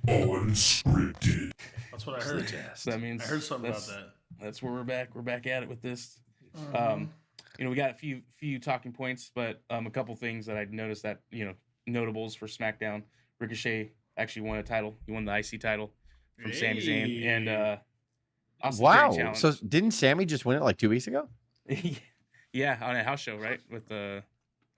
Unscripted. That's what I heard. So that means I heard something about that. That's where we're back. We're back at it with this. Uh-huh. We got a few talking points, but a couple things that I noticed that notables for Smackdown. Ricochet actually won a title. He won the IC title from Sami Zayn and Austin Theory challenge. So didn't Sami just win it like 2 weeks ago? Yeah, on a house show, right? With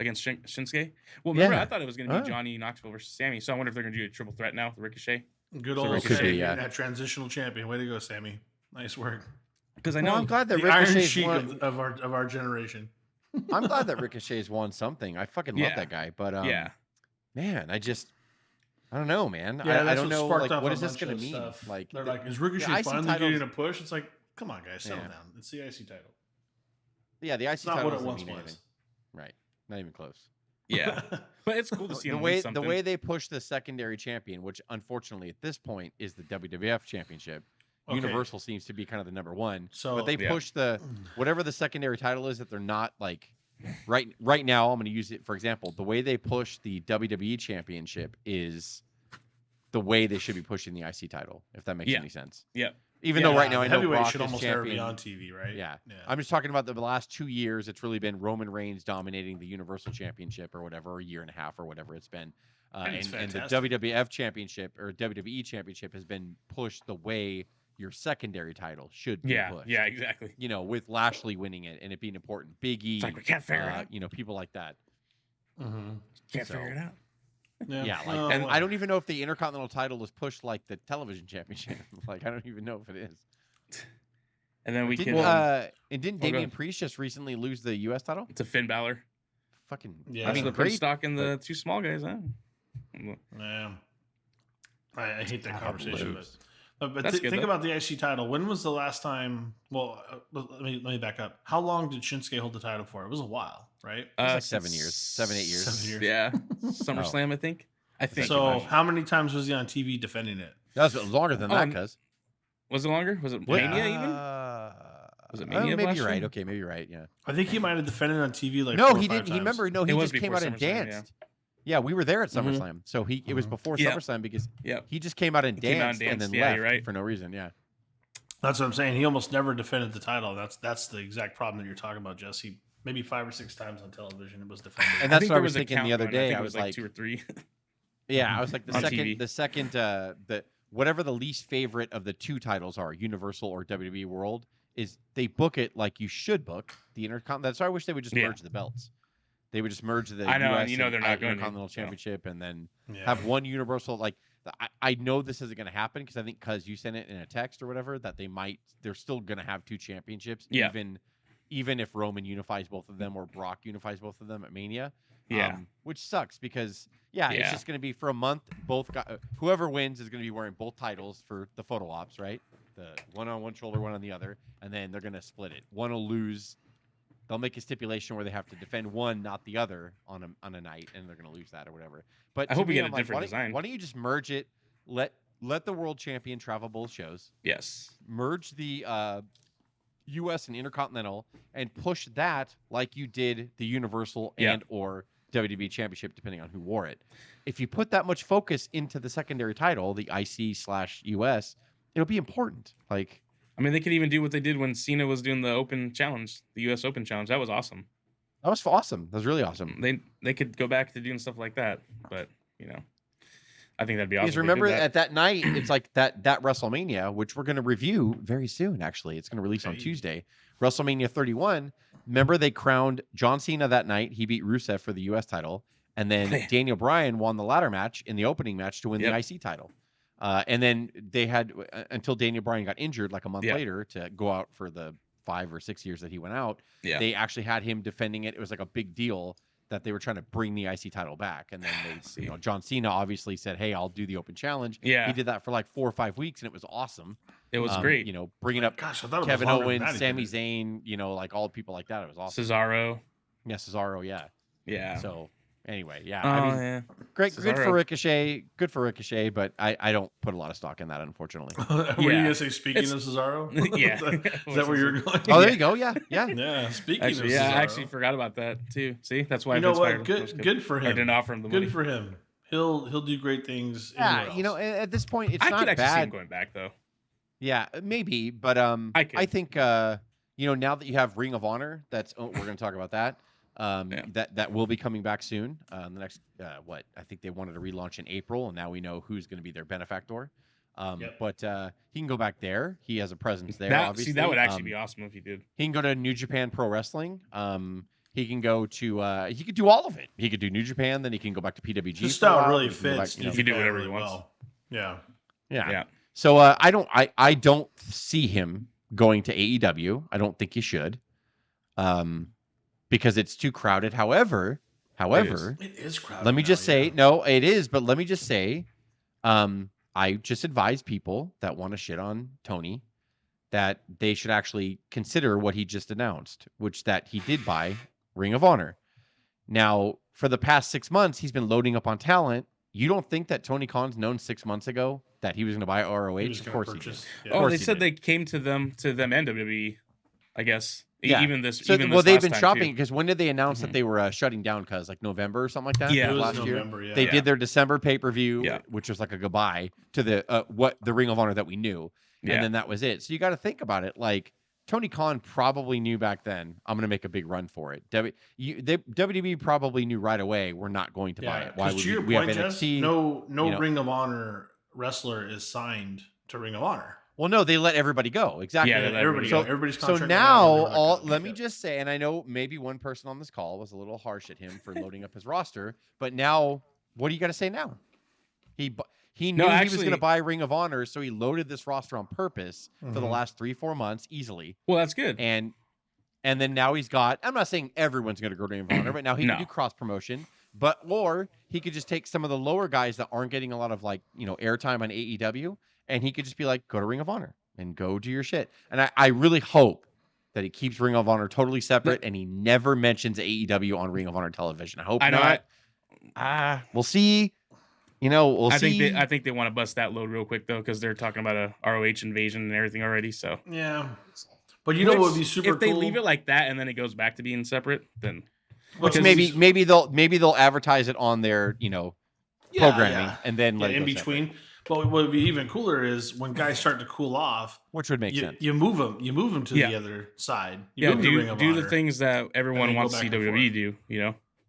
against Shinsuke. Well, remember, I thought it was going to be Johnny Knoxville versus Sami. So I wonder if they're going to do a triple threat now with Ricochet. Good old Sami, that transitional champion. Way to go, Sami. Nice work. Because I know I'm glad that the Iron Sheik of our generation. I'm glad that Ricochet's won something. I fucking love that guy. But man, I don't know, man. Yeah, I don't know. Like, what is this going to mean? Stuff. Like, they're like, is Ricochet finally getting a push? It's like, come on, guys, settle down. It's the IC title. Yeah, the IC it's not title what it once was. Anything. Right, not even close. Yeah, but it's cool to see the way they push the secondary champion, which unfortunately at this point is the WWF Championship. Okay. Universal seems to be kind of the number one. So, but they push the whatever the secondary title is that they're not like right now. I'm going to use it for example. The way they push the WWE Championship is the way they should be pushing the IC title. If that makes any sense. Yeah. Even though right now I know heavyweight Brock should is almost champion. never be on TV, right? Yeah. I'm just talking about the last 2 years. It's really been Roman Reigns dominating the Universal Championship or whatever, a year and a half or whatever it's been. And the WWF Championship or WWE Championship has been pushed the way your secondary title should be pushed. Yeah, exactly. With Lashley winning it and it being important. Big E. It's like we can't figure it out. People like that. Mm-hmm. Can't figure it out. And I don't even know if the Intercontinental title is pushed like the television championship. Like, I don't even know if it is. And then didn't Damian Priest just recently lose the U.S. title? To Finn Balor. Fucking I mean, put stock in the two small guys, huh? Yeah. I hate that conversation, but think about the IC title. When was the last time? Well, let me back up. How long did Shinsuke hold the title for? It was a while, right? It was like 7 years, 7, 8 years. 7 years. Yeah, SummerSlam, I think. So. How many times was he on TV defending it? That was longer than that, cuz. Was it longer? Was it Mania even? Was it Mania? Maybe you're right. Okay, maybe you're right. Yeah. I think he might have defended on TV like. No, he didn't. He remember. No, he just came out and danced. Yeah, we were there at SummerSlam. So it was before SummerSlam because he just came out and danced and then left for no reason. Yeah. That's what I'm saying. He almost never defended the title. That's the exact problem that you're talking about, Jesse. Maybe 5 or 6 times on television it was defended. And that's what I was thinking the other day. I was like 2 or 3. Yeah, I was like the second whatever the least favorite of the two titles are, Universal or WWE World, is they book it like you should book the Intercontinental. So I wish they would just merge the belts. They would just merge the US they're not going Intercontinental Championship and then have one Universal. Like I know this isn't going to happen because I think you sent it in a text or whatever that they're still going to have 2 championships even if Roman unifies both of them or Brock unifies both of them at Mania. Which sucks because it's just going to be for a month. Whoever wins is going to be wearing both titles for the photo ops, right? The one on one shoulder, one on the other, and then they're going to split it. One will lose. They'll make a stipulation where they have to defend one, not the other, on a night, and they're going to lose that or whatever. But I hope we get a different design. Why don't you just merge it? Let the world champion travel both shows. Yes. Merge the U.S. and Intercontinental and push that like you did the Universal and or WWE Championship, depending on who wore it. If you put that much focus into the secondary title, the IC/US, it'll be important. Like, I mean, they could even do what they did when Cena was doing the Open Challenge, the U.S. Open Challenge. That was awesome. That was awesome. That was really awesome. They could go back to doing stuff like that, but I think that'd be awesome. Because remember at that night, it's like that WrestleMania, which we're going to review very soon. Actually, it's going to release on Tuesday. WrestleMania 31. Remember they crowned John Cena that night. He beat Rusev for the U.S. title, and then Daniel Bryan won the ladder match in the opening match to win the IC title. And then they had until Daniel Bryan got injured like a month later to go out for the 5 or 6 years that he went out. Yeah. They actually had him defending it. It was like a big deal that they were trying to bring the IC title back. And then they, John Cena obviously said, "Hey, I'll do the Open Challenge." Yeah. He did that for like 4 or 5 weeks and it was awesome. It was great. Bringing up Kevin Owens, Sami Zayn, like all people like that. It was awesome. Cesaro. Yeah, Cesaro. Yeah. Yeah. So anyway, great. Good for Ricochet. Good for Ricochet, but I don't put a lot of stock in that, unfortunately. Were you gonna say speaking of Cesaro? Yeah. Is that where you're going? Oh, there you go. Yeah. Speaking of Cesaro. I actually forgot about that too. See, that's why you know what? Good for him. I didn't offer him the money. Good for him. He'll do great things. Yeah, at this point, it's I not could actually see him bad. going back though. Yeah, maybe, but I think now that you have Ring of Honor, we're going to talk about that. That will be coming back soon. The next I think they wanted to relaunch in April, and now we know who's going to be their benefactor. But he can go back there. He has a presence there. Obviously, that would actually be awesome if he did. He can go to New Japan Pro Wrestling. He can go to. He could do all of it. He could do New Japan, then he can go back to PWG. His style really fits. He can do whatever he wants. Well. Yeah. So I don't see him going to AEW. I don't think he should, because it's too crowded. However, it is crowded. Let me just say, no, it is. But let me just say, I just advise people that want to shit on Tony that they should actually consider what he just announced, which that he did buy Ring of Honor. Now, for the past 6 months, he's been loading up on talent. You don't think that Tony Khan's known 6 months ago that he was going to buy ROH? Of course he did. Yeah. They said they came to them and WWE, I guess. Yeah. Even this. They've been shopping because when did they announce that they were shutting down? Because like November or something like that. Yeah, last November, year. They did their December pay-per-view, which was like a goodbye to the Ring of Honor that we knew, and then that was it. So you got to think about it. Like Tony Khan probably knew back then, I'm going to make a big run for it. WWE probably knew right away we're not going to buy it. Why would we have NXT? No Ring of Honor wrestler is signed to Ring of Honor. Well, no, they let everybody go. Exactly. Yeah, everybody go. Everybody's contract. So now, let me just say, and I know maybe one person on this call was a little harsh at him for loading up his roster, but now, what do you got to say now? He knew he was going to buy Ring of Honor, so he loaded this roster on purpose for the last 3-4 months easily. Well, that's good. And then now he's got. I'm not saying everyone's going to go to Ring of Honor, but now he can do cross promotion. Or he could just take some of the lower guys that aren't getting a lot of airtime on AEW. And he could just be like, go to Ring of Honor and go do your shit. And I really hope that he keeps Ring of Honor totally separate and he never mentions AEW on Ring of Honor television. I hope not. We'll see. We'll see. I think they want to bust that load real quick, though, because they're talking about a ROH invasion and everything already. So yeah. But what would be super cool? If they leave it like that and then it goes back to being separate, then... maybe they'll advertise it on their, programming and then let it in go between. Separate. But what would be even cooler is when guys start to cool off, which would make sense. You move them to the other side. Do the things that everyone wants to see WWE do.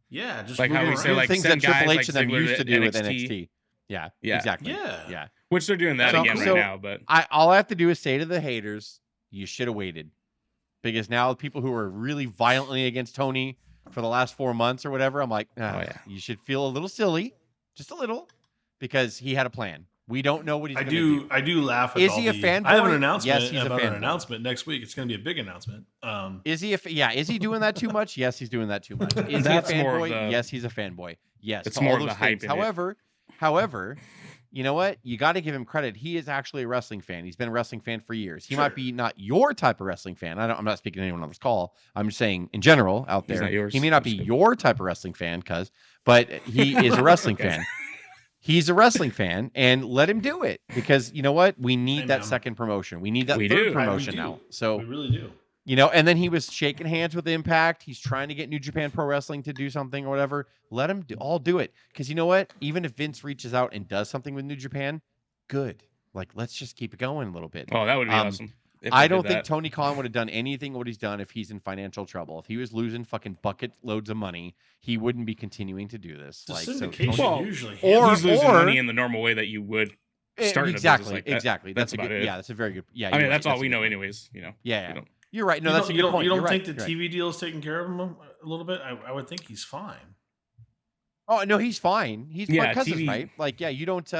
Yeah, just like how we say, like things that Triple H and them used to do with NXT. NXT. Yeah, exactly. Yeah. Which they're doing that again right now. But all I have to do is say to the haters, you should have waited, because now people who are really violently against Tony for the last 4 months or whatever, I'm like, you should feel a little silly, just a little, because he had a plan. We don't know what he's going to do. I do laugh at Is he a fanboy? I have an announcement. Yes, he's about a an announcement next week. It's going to be a big announcement. Is he is he doing that too much? Yes, he's doing that too much. Is he a fanboy? Yes, he's a fanboy. Yes, it's more of the hype. However, you know what? You got to give him credit. He is actually a wrestling fan. He's been a wrestling fan for years. He might be not your type of wrestling fan. I'm not speaking to anyone on this call. I'm just saying in general out there. He may not be your type of wrestling fan, but he is a wrestling fan. He's a wrestling fan, and let him do it, because you know what? We need that second promotion. We need that third promotion now. So we really do. And then he was shaking hands with Impact. He's trying to get New Japan Pro Wrestling to do something or whatever. Let him all do it, because you know what? Even if Vince reaches out and does something with New Japan, good. Like, let's just keep it going a little bit. Oh, that would be awesome. I don't think Tony Khan would have done anything what he's done if he's in financial trouble. If he was losing fucking bucket loads of money, he wouldn't be continuing to do this. Usually, he's losing money in the normal way that you would start exactly, like that. Exactly. That's about it. Yeah, that's a very good. Yeah, I mean, that's all we know, anyways. Yeah. You're right. No, that's a good point. You don't think the TV deal is taking care of him a little bit? I would think he's fine. Oh no, he's fine. He's my cousin's right. Like, you don't.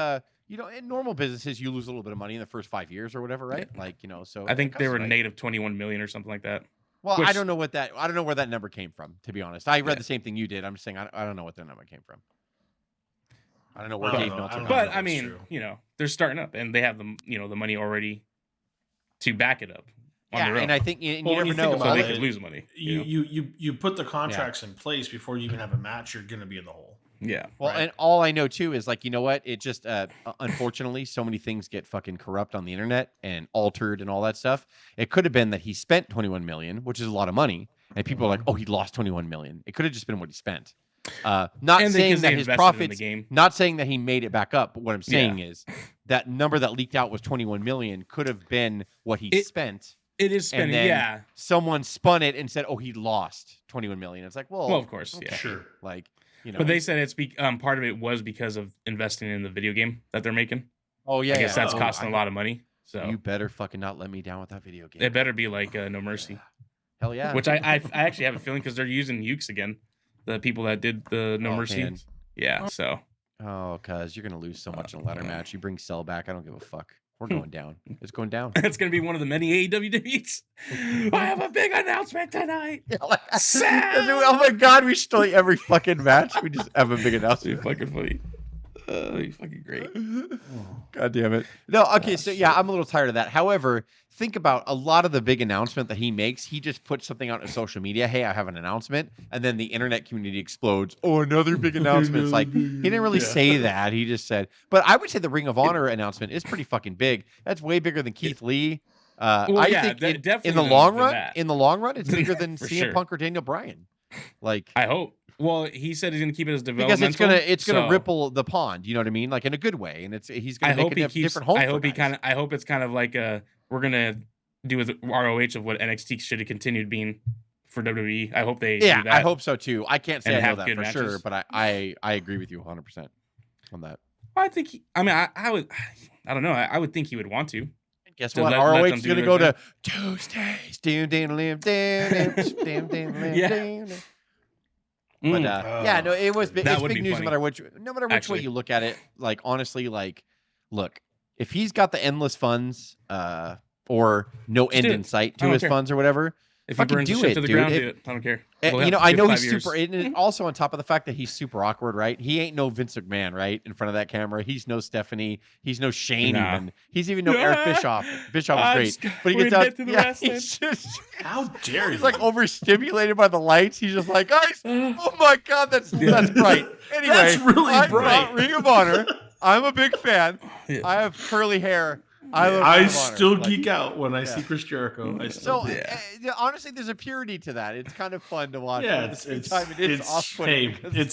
In normal businesses, you lose a little bit of money in the first 5 years or whatever, right? Like, so I think they were native 21 million or something like that. Well, I don't know where that number came from, to be honest. I read the same thing you did. I'm just saying I don't know what that number came from. I don't know where Dave Meltzer. But I mean, they're starting up and they have the money already to back it up. And I think you never know. So they could lose money. You put the contracts in place before you even have a match. You're going to be in the hole. Yeah. Well, and all I know too is like, you know what? It just unfortunately, so many things get fucking corrupt on the internet and altered and all that stuff. It could have been that he spent 21 million, which is a lot of money, and people are like, "Oh, he lost 21 million." It could have just been what he spent. Not And saying because that they his invested in the profits, game. not saying that he made it back up. But what I'm saying is that number that leaked out was 21 million could have been what he spent. It is spending, and then someone spun it and said, "Oh, he lost 21 million." It's like, well, of course, okay. yeah, sure. Like, you know, but they said it's part of it was because of investing in the video game that they're making. Oh yeah, I guess that's costing a lot of money. So you better fucking not let me down with that video game. It better be like No Mercy. Hell yeah. Which I actually have a feeling because they're using Ukes again, the people that did the No Mercy. Man. Yeah, so. Oh, cuz you're gonna lose so much in a ladder match. You bring Cell back, I don't give a fuck. We're going down. It's going down. It's going to be one of the many AEW debuts. I have a big announcement tonight. Yeah, like, oh my god, we should like every fucking match. We just have a big announcement. You're fucking funny. You're fucking great. God damn it. No, okay, so yeah, I'm a little tired of that. However, think about a lot of the big announcement that he makes. He just puts something out on social media. Hey, I have an announcement. And then the internet community explodes. Oh, another big announcement. It's like, he didn't really say that. He just said, but I would say the Ring of Honor announcement is pretty fucking big. That's way bigger than Keith Lee. I think in the long run, it's bigger than CM Punk or Daniel Bryan. Like, I hope. Well, he said he's going to keep it as developmental. Because it's gonna ripple the pond. You know what I mean? Like in a good way. And he's going to make a different home. I hope it's kind of like we're going to do with ROH of what NXT should have continued being for WWE. I hope they do that. I hope so too. I can't say I know that for matches. sure, but I agree with you 100% on that. I think I don't know. I would think he would want to. Guess what? ROH is going to go to Tuesdays. But no, it was it's big news no matter which way you look at it. Like honestly, like look, if he's got the endless funds or no end in sight to his funds or whatever, if he burns the shit to the ground, do it. I don't care. I know he's super. And also on top of the fact that he's super awkward, right? He ain't no Vince McMahon, right? In front of that camera, he's no Stephanie. He's no Shane. Even he's even no Eric Bischoff. Bischoff is great, but he gets out. He's just how dare you? He's like overstimulated by the lights. He's just like, guys, oh my god, that's bright. Anyway, that's really bright. Ring of Honor. I'm a big fan. I have curly hair. I still geek out when I see Chris Jericho. Honestly, there's a purity to that. It's kind of fun to watch. Yeah, it's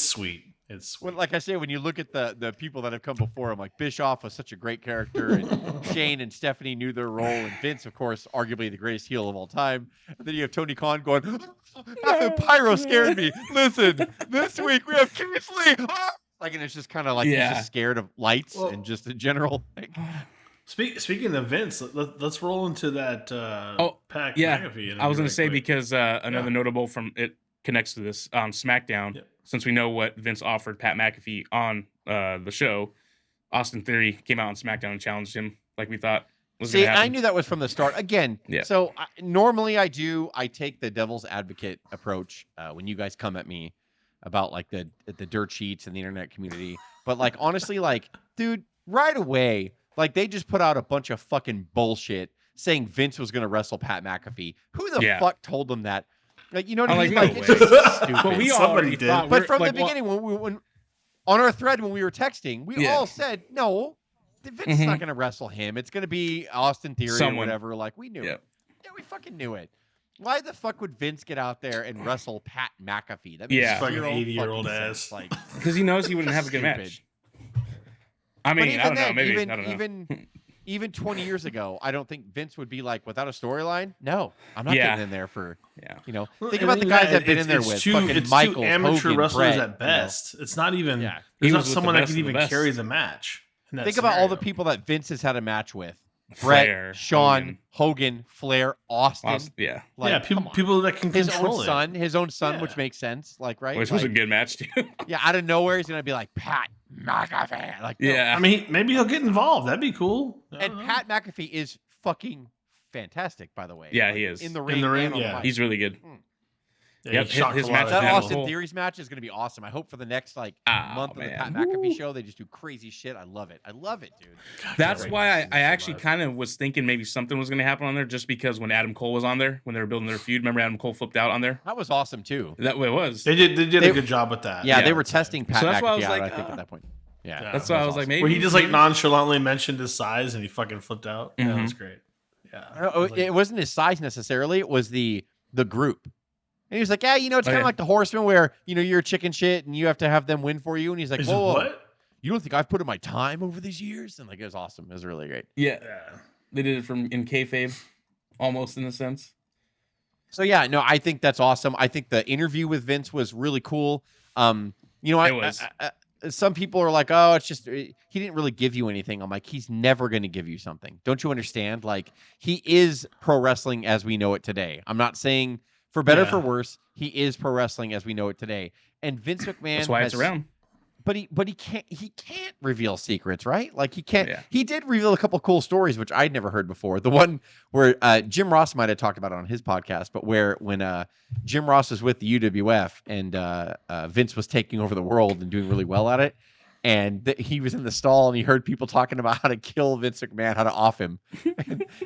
sweet. Like I say, when you look at the people that have come before him, like Bischoff was such a great character, and Shane and Stephanie knew their role, and Vince, of course, arguably the greatest heel of all time. And then you have Tony Khan going, Pyro scared me. Listen, this week we have Keith Lee. Like, and it's just kind of like he's just scared of lights and just a general thing. Speaking of Vince, let's roll into that Pat Mcafee. I was going to say because another notable from it connects to this on SmackDown. Since we know what Vince offered Pat McAfee on the show, Austin Theory came out on SmackDown and challenged him like we thought was going to happen. I knew that was from the start. Again, so normally I take the devil's advocate approach when you guys come at me about like the dirt sheets and the internet community. But like honestly, like dude, right away, like they just put out a bunch of fucking bullshit saying Vince was going to wrestle Pat McAfee. Who the fuck told them that? Like, you know what I mean? Like, it's just stupid. But we already did. But from the beginning, when on our thread when we were texting, we all said no. Vince is not going to wrestle him. It's going to be Austin Theory or whatever. Like we knew it. Yeah, we fucking knew it. Why the fuck would Vince get out there and wrestle Pat McAfee? That makes fucking 80-year-old ass. Like because he knows he wouldn't have a good match. I mean, I don't know. Maybe I don't know. Even 20 years ago, I don't think Vince would be like, without a storyline. No, I'm not getting in there for. You know, think about the guys that've been in there with fucking Michael, amateur Hogan, wrestlers Brett, at best. It's not even. Yeah. There's not someone that can even carry the match. Think about all the people that Vince has had a match with. Brett, Flair, Shawn, Hogan, Flair, Austin. Like, people that can control his own son, which makes sense. Like, right? Which was a good match too. Out of nowhere, he's gonna be like Pat McAfee. Like, I mean, maybe he'll get involved. That'd be cool. And Pat McAfee is fucking fantastic, by the way. Yeah, he is in the ring. He's really good. His match. That Austin Theory's match is going to be awesome. I hope for the next month of the Pat McAfee show, they just do crazy shit. I love it, dude. That's why I actually kind of was thinking maybe something was going to happen on there, just because when Adam Cole was on there, when they were building their feud, remember Adam Cole flipped out on there? That was awesome too. That way it was. They did a good job with that. Yeah, they were testing Pat McAfee out, I think, at that point. Yeah, that's why I was like, maybe where he just like nonchalantly mentioned his size and he fucking flipped out. That was great. Yeah, it wasn't his size necessarily. It was the group. And he was like, yeah, it's kind of like the Horsemen where, you're a chicken shit and you have to have them win for you. And he's like, whoa, what? You don't think I've put in my time over these years? And like, it was awesome. It was really great. Yeah. They did it in kayfabe, almost in a sense. So yeah, no, I think that's awesome. I think the interview with Vince was really cool. It was. Some people are like, oh, it's just he didn't really give you anything. I'm like, he's never going to give you something. Don't you understand? Like, he is pro wrestling as we know it today. I'm not saying for better or for worse. He is pro wrestling as we know it today. And Vince McMahon, that's why it's around. But he can't reveal secrets, right? Like he can't. Yeah. He did reveal a couple cool stories which I'd never heard before. The one where Jim Ross might have talked about it on his podcast, but when Jim Ross was with the UWF and Vince was taking over the world and doing really well at it, and he was in the stall and he heard people talking about how to kill Vince McMahon, how to off him,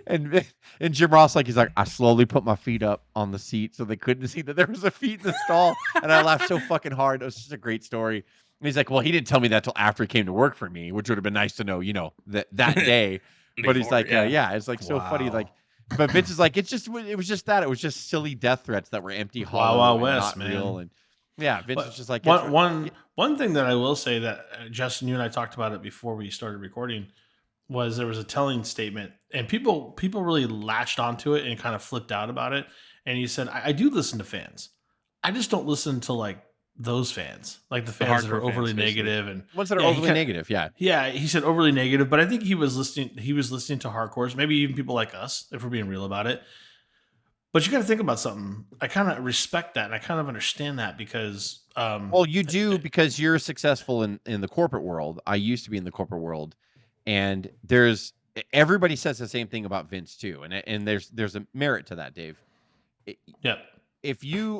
and Jim Ross he's like, I slowly put my feet up on the seat so they couldn't see that there was a feet in the stall, and I laughed so fucking hard. It was just a great story. And he's like, well, he didn't tell me that till after he came to work for me, which would have been nice to know, that day. But he's like, it's like so funny. Like, but Vince is like, it was just that. It was just silly death threats that were empty, hollow, Wild West, not man. real. And Vince was just like, one thing that I will say that Justin, you and I talked about it before we started recording was there was a telling statement, and people really latched onto it and kind of flipped out about it. And he said, I do listen to fans. I just don't listen to those fans, like the fans that are overly negative and ones that are overly negative. Yeah. He said overly negative, but I think he was listening to hardcores, maybe even people like us, if we're being real about it. But you got to think about something. I kind of respect that. And I kind of understand that because, well, you do because you're successful in the corporate world. I used to be in the corporate world, and everybody says the same thing about Vince too. And there's a merit to that, Dave.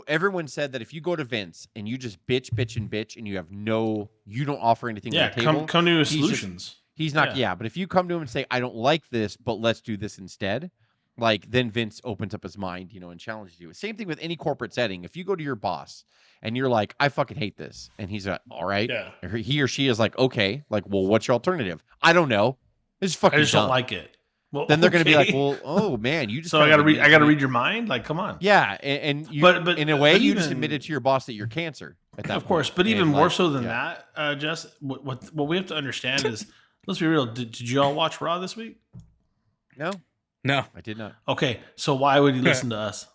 Everyone said that if you go to Vince and you just bitch and you don't offer anything on the table. come to solutions. He's not, but if you come to him and say, I don't like this, but let's do this instead, then Vince opens up his mind, and challenges you. Same thing with any corporate setting. If you go to your boss and you're like, I fucking hate this, and he's like, all right. Yeah. He or she is like, okay, well, what's your alternative? I don't know. This is fucking I just don't like it. Well, then they're going to be like, well, oh man, you just. So I got to read your mind. Like, come on. Yeah, and you, but in a way, you just admitted to your boss that you're cancer. At that of course, but even more so than that, Jess, what we have to understand is, let's be real. Did you all watch Raw this week? No, I did not. Okay, so why would he listen to us?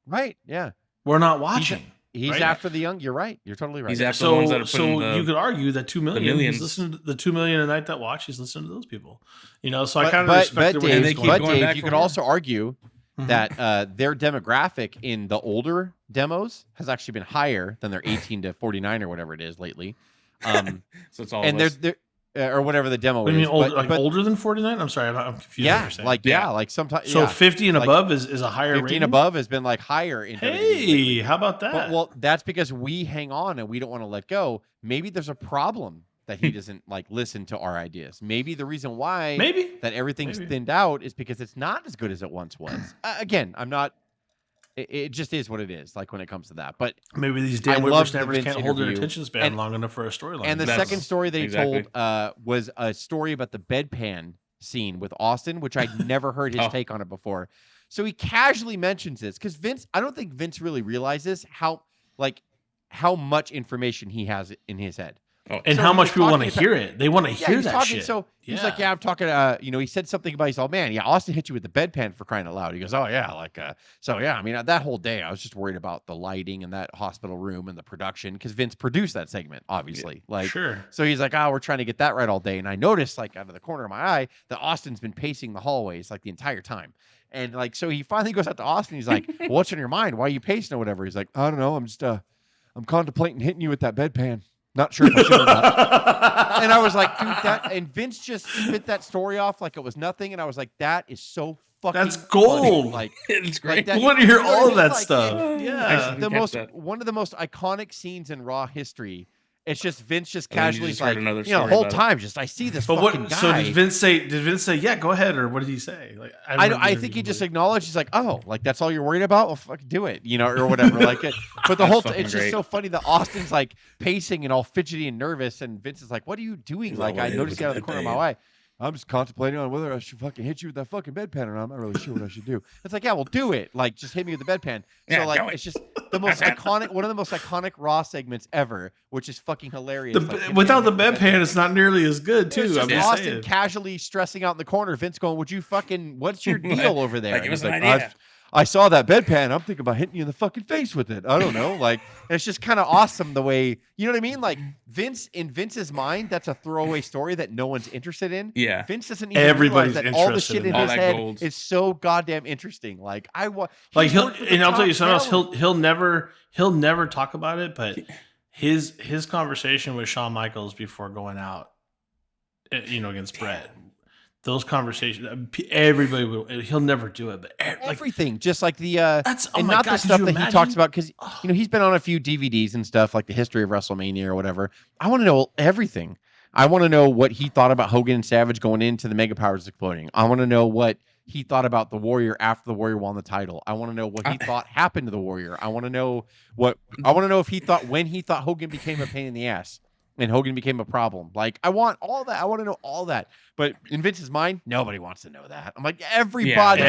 Right. Yeah, we're not watching. He's right? After the young. You're right. You're totally right. He's after the ones that are putting you could argue that 2 million. He's listening to the 2 million a night that watch. He's listening to those people. So I kind of respect Dave, you could also argue that their demographic in the older demos has actually been higher than their 18 to 49 or whatever it is lately. So it's all. And they're or whatever the demo is. You mean older than 49? I'm sorry, I'm confused. Yeah, sometimes. So 50 and above is a higher 50 rating? and above has been higher. Hey, how about that? Well, that's because we hang on and we don't want to let go. Maybe there's a problem that he doesn't listen to our ideas. Maybe the reason why that everything's thinned out is because it's not as good as it once was. Again, I'm not. It just is what it is, when it comes to that. But maybe these damn whippersnappers can't hold their attention span long enough for a storyline. And the second story that he told was a story about the bedpan scene with Austin, which I'd never heard his take on it before. So he casually mentions this because I don't think Vince really realizes how much information he has in his head. Oh, and how much people want to hear it. They want to hear that shit. So he's like, I'm talking, he said something about, he's all, man, Austin hit you with the bedpan for crying out loud. He goes, oh, yeah. I mean, that whole day, I was just worried about the lighting in that hospital room and the production because Vince produced that segment, obviously. Sure. So he's like, we're trying to get that right all day. And I noticed, out of the corner of my eye, that Austin's been pacing the hallways, the entire time. And, so he finally goes out to Austin. He's like, well, what's on your mind? Why are you pacing or whatever? He's like, I don't know. I'm just, I'm contemplating hitting you with that bedpan. Not sure if I should or not. And I was like, dude, and Vince just spit that story off like it was nothing. And I was like, that is so fucking That's gold. Funny. It's great. I want to hear all of that stuff. One of the most iconic scenes in Raw history. It's just Vince just casually the whole time I see this fucking guy. So did Vince say, yeah, go ahead, or what did he say? I think he just acknowledged. He's like, oh, that's all you're worried about? Well, fucking do it, or whatever. But the whole it's just so funny that Austin's pacing and all fidgety and nervous, and Vince is like, what are you doing? I noticed you out of the corner of my eye. I'm just contemplating on whether I should fucking hit you with that fucking bedpan or not. I'm not really sure what I should do. It's like, yeah, well, do it. Like, just hit me with the bedpan. So, like, it's just the most iconic, one of the most iconic Raw segments ever, which is fucking hilarious. Without the bedpan, it's not nearly as good, too. It's just Austin casually stressing out in the corner. Vince going, would you fucking, what's your deal over there? Like, it was an idea. I saw that bedpan. I'm thinking about hitting you in the fucking face with it. I don't know. Like, it's just kind of awesome the way, you know what I mean? Like, in Vince's mind, that's a throwaway story that no one's interested in. Yeah. Vince doesn't even realize that all the shit in his head gold is so goddamn interesting. Like, and I'll tell you something else. He'll never talk about it, but his conversation with Shawn Michaels before going out, against Brett. Those conversations, everybody will. He'll never do it, but everything, just like the the stuff that he talks about, because he's been on a few DVDs and stuff, like the history of WrestleMania or whatever. I want to know everything. I want to know what he thought about Hogan and Savage going into the Mega Powers exploding. I want to know what he thought about the Warrior after the Warrior won the title. I want to know what he thought happened to the Warrior. I want to know if he thought when he thought Hogan became a pain in the ass. And Hogan became a problem. Like, I want all that. I want to know all that. But in Vince's mind, nobody wants to know that. I'm like, everybody wants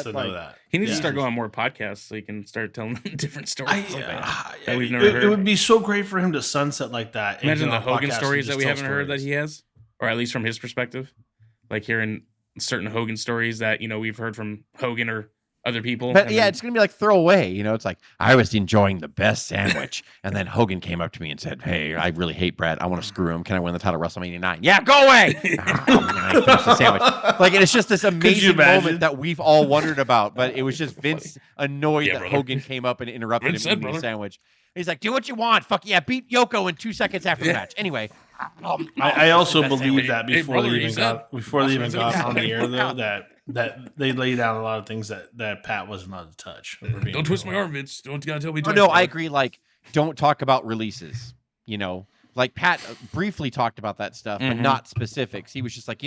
to know that. He needs to start going on more podcasts so he can start telling different stories that we've never heard. It would be so great for him to sunset like that. Imagine the Hogan stories that we haven't heard that he has, or at least from his perspective. Like hearing certain Hogan stories that, we've heard from Hogan or other people. But it's going to be like throwaway. It's like, I was enjoying the best sandwich. And then Hogan came up to me and said, hey, I really hate Brett. I want to screw him. Can I win the title at WrestleMania 9? Yeah, go away. I finished the sandwich. Like, and it's just this amazing moment that we've all wondered about. But it was just Vince annoyed that Hogan came up and interrupted him eating the sandwich. He's like, do what you want. Fuck yeah, beat Yoko in 2 seconds after the match. Anyway. I also believe that before they even got on the air, though, that they laid out a lot of things that Pat wasn't allowed to touch. Don't twist my arm, Vince. Don't gotta tell me. No, I agree. Like, don't talk about releases. Like Pat briefly talked about that stuff, but not specifics. He was just like,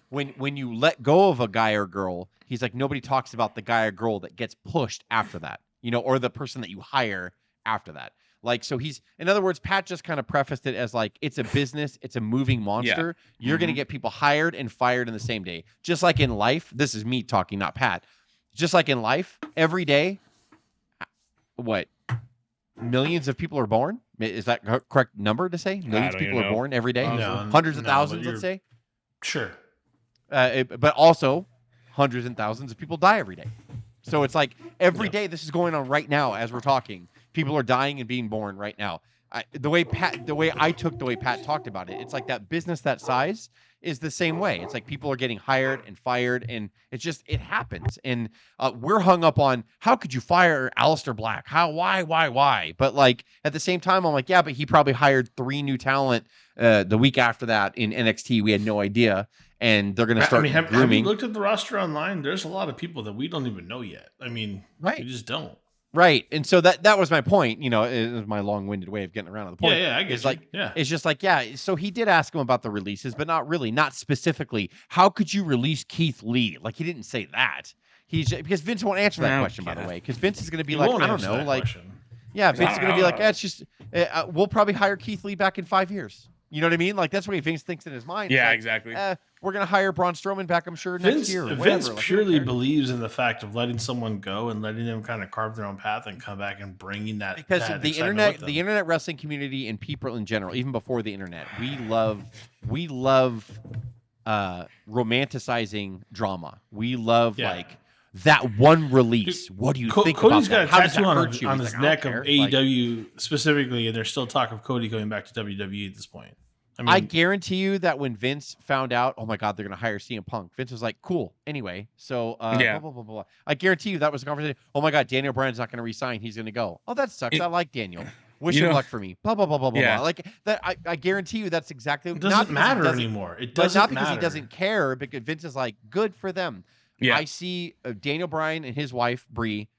when you let go of a guy or girl, he's like, nobody talks about the guy or girl that gets pushed after that, or the person that you hire after that. Like, so in other words, Pat just kind of prefaced it as like, it's a business, it's a moving monster. Yeah. You're going to get people hired and fired in the same day. Just like in life, this is me talking, not Pat. Just like in life, every day, millions of people are born? Is that a correct number to say? Millions of people are born every day? Hundreds of thousands, let's say? Sure. But also, hundreds and thousands of people die every day. So it's like every day this is going on right now as we're talking. People are dying and being born right now. The way Pat talked about it, it's like that business that size is the same way. It's like people are getting hired and fired, and it happens. And we're hung up on how could you fire Aleister Black? Why? But like at the same time, I'm like, yeah, but he probably hired 3 new talent the week after that in NXT. We had no idea. And they're going to start grooming. Have you looked at the roster online? There's a lot of people that we don't even know yet. I mean, we just don't. Right. And so that was my point, it was my long-winded way of getting around to the point. Yeah, I guess. It's just like, so he did ask him about the releases, but not specifically, how could you release Keith Lee? Like, he didn't say that. Because Vince won't answer that question, by the way, because Vince is going to be like, I don't know, like, question. Vince is going to be like, it's just, we'll probably hire Keith Lee back in 5 years. You know what I mean? Like, that's what Vince thinks in his mind. Yeah, like, exactly. We're going to hire Braun Strowman back, I'm sure, next year. Vince purely believes in the fact of letting someone go and letting them kind of carve their own path and come back and bringing that. Because the internet wrestling community and people in general, even before the internet, we love romanticizing drama. We love like that one release. Dude, what do you think Cody's about that? Cody's got a tattoo on his neck of AEW specifically, and there's still talk of Cody going back to WWE at this point. I guarantee you that when Vince found out, oh my God, they're going to hire CM Punk, Vince was like, cool. Anyway, so blah, blah, blah, blah. I guarantee you that was a conversation. Oh my God, Daniel Bryan's not going to resign. He's going to go. Oh, that sucks. I like Daniel. Wish him luck for me. Blah, blah, blah, blah, blah. Like that. I guarantee you that's exactly. It doesn't matter anymore. It doesn't matter. Not because he doesn't care, because Vince is like, good for them. Yeah. I see Daniel Bryan and his wife, Brie.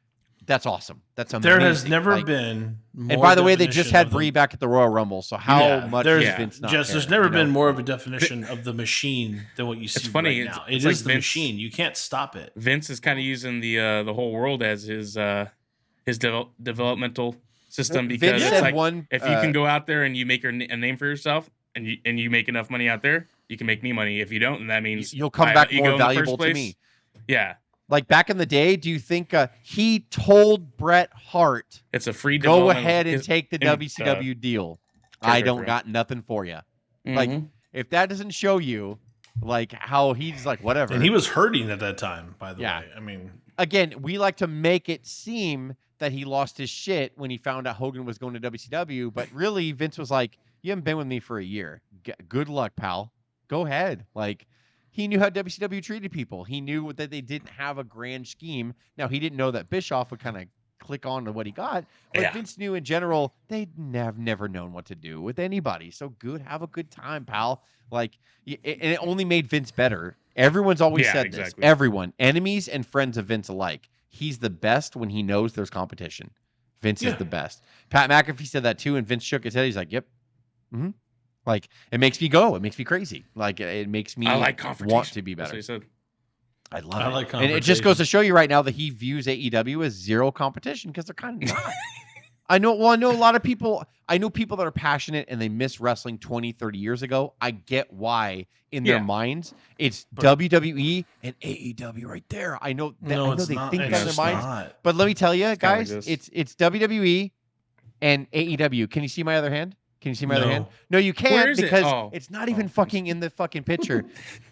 That's awesome. That's amazing. There has never been more. And by the way, they just had Brie back at the Royal Rumble. So how much does Vince not care? There's never been more of a definition of the machine than what you see right now. It is the machine. You can't stop it. Vince is kind of using the whole world as his developmental system, because it's like if you can go out there and you make a name for yourself and you make enough money out there, you can make me money. If you don't, then that means you'll come back you more go in the first valuable to place. me. Yeah. Like back in the day, do you think he told Bret Hart, it's a free go ahead and take the WCW deal? I don't room. got nothing for you. Mm-hmm. Like, if that doesn't show you, like, how he's like, whatever. And he was hurting at that time, by the Yeah. way. I mean, again, we like to make it seem that he lost his shit when he found out Hogan was going to WCW, but really Vince was like, you haven't been with me for a year. Good luck, pal. Go ahead. Like, he knew how WCW treated people. He knew that they didn't have a grand scheme. Now, he didn't know that Bischoff would kind of click on to what he got, but Vince knew in general they'd never known what to do with anybody. So good, have a good time, pal. Like, and it only made Vince better. Everyone's always said this. Everyone, enemies and friends of Vince alike. He's the best when he knows there's competition. Vince is the best. Pat McAfee said that too, and Vince shook his head. He's like, "Yep." Mm-hmm. Like, it makes me go. It makes me crazy. Like, it makes me want to be better. That's what he said. I love it. And it just goes to show you right now that he views AEW as zero competition because they're kind of not. I know a lot of people. I know people that are passionate and they miss wrestling 20, 30 years ago. I get why in their minds it's WWE and AEW right there. I know that, I know they think that in their minds. But let me tell you, guys, it's WWE and AEW. Can you see my other hand? Can you see my other hand? No, you can't because it's not even fucking in the fucking picture.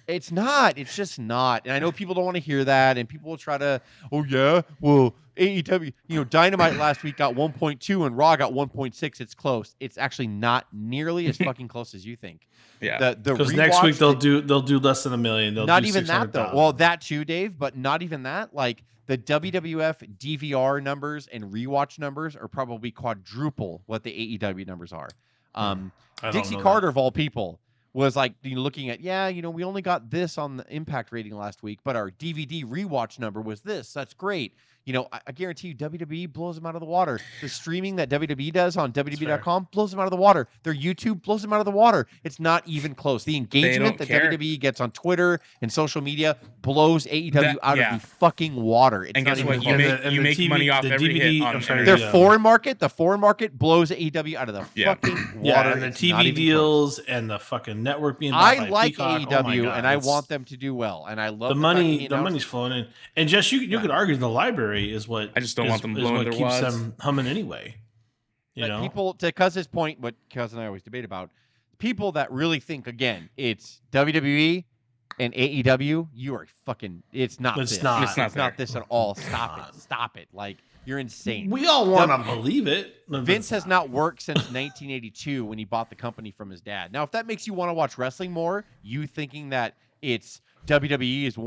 It's not. It's just not. And I know people don't want to hear that, and people will try to, AEW, Dynamite last week got 1.2 and Raw got 1.6. It's close. It's actually not nearly as fucking close as you think. Yeah. Because next week they'll do less than 1 million. They'll not do even that though. Well, that too, Dave, but not even that. Like, the WWF DVR numbers and rewatch numbers are probably quadruple what the AEW numbers are. Dixie Carter, of all people, was like looking at, we only got this on the Impact rating last week, but our DVD rewatch number was this. That's great. I guarantee you WWE blows them out of the water. The streaming that WWE does on WWE.com blows them out of the water. Their YouTube blows them out of the water. It's not even close. The engagement that WWE gets on Twitter and social media blows AEW out of the fucking water. It's and not guess even what? close. You make money off every hit on their foreign market. The foreign market blows AEW out of the fucking water. Yeah, and the TV deals and the fucking network being bought by like Peacock. AEW, and I want them to do well. And I love the money. The money's flowing in, and just you could argue the library is what I just don't want them blowing what their keeps wads. them humming anyway. You know, people, to Cuz's point, what Cuz and I always debate about, people that really think again it's WWE and AEW, you are fucking. It's not. It's not this at all. Stop it. Like, you're insane. We all want to believe it. Vince has not worked since 1982 when he bought the company from his dad. Now, if that makes you want to watch wrestling more, you thinking that it's WWE is